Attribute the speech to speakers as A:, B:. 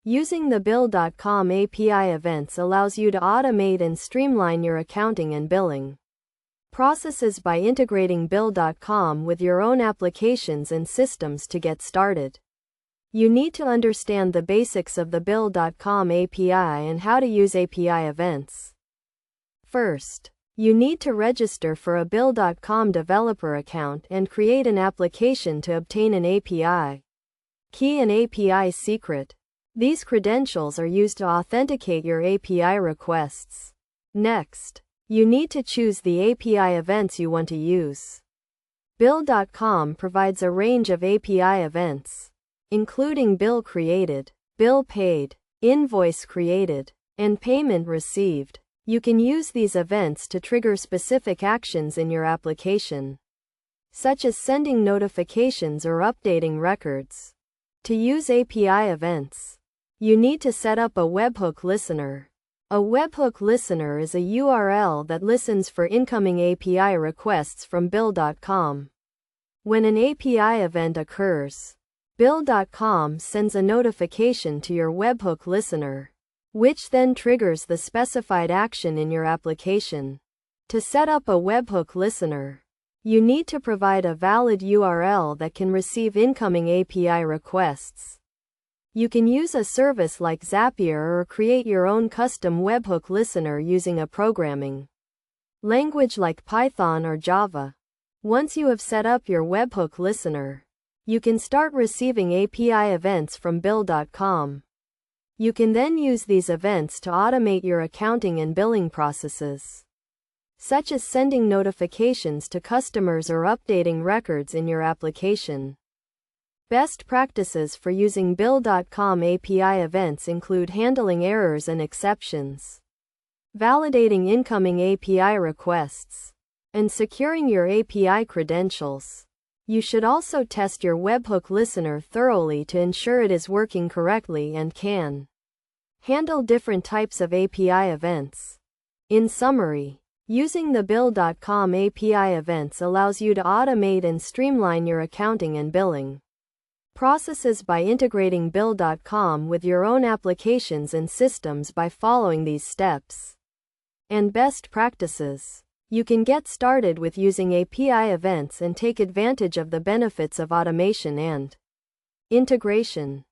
A: Using the Bill.com API events allows you to automate and streamline your accounting and billing processes by integrating Bill.com with your own applications and systems to get started. You need to understand the basics of the Bill.com API and how to use API events. First, you need to register for a Bill.com developer account and create an application to obtain an API key and API secret. These credentials are used to authenticate your API requests. Next, you need to choose the API events you want to use. Bill.com provides a range of API events, including bill created, bill paid, invoice created, and payment received. You can use these events to trigger specific actions in your application, such as sending notifications or updating records. To use API events, you need to set up a webhook listener. A webhook listener is a URL that listens for incoming API requests from Bill.com. When an API event occurs, Bill.com sends a notification to your webhook listener, which then triggers the specified action in your application. To set up a webhook listener, you need to provide a valid URL that can receive incoming API requests. You can use a service like Zapier or create your own custom webhook listener using a programming language like Python or Java. Once you have set up your webhook listener, you can start receiving API events from Bill.com. You can then use these events to automate your accounting and billing processes, such as sending notifications to customers or updating records in your application. Best practices for using Bill.com API events include handling errors and exceptions, validating incoming API requests, and securing your API credentials. You should also test your webhook listener thoroughly to ensure it is working correctly and can handle different types of API events. In summary, using the Bill.com API events allows you to automate and streamline your accounting and billing processes by integrating Bill.com with your own applications and systems by following these steps and best practices. You can get started with using API events and take advantage of the benefits of automation and integration.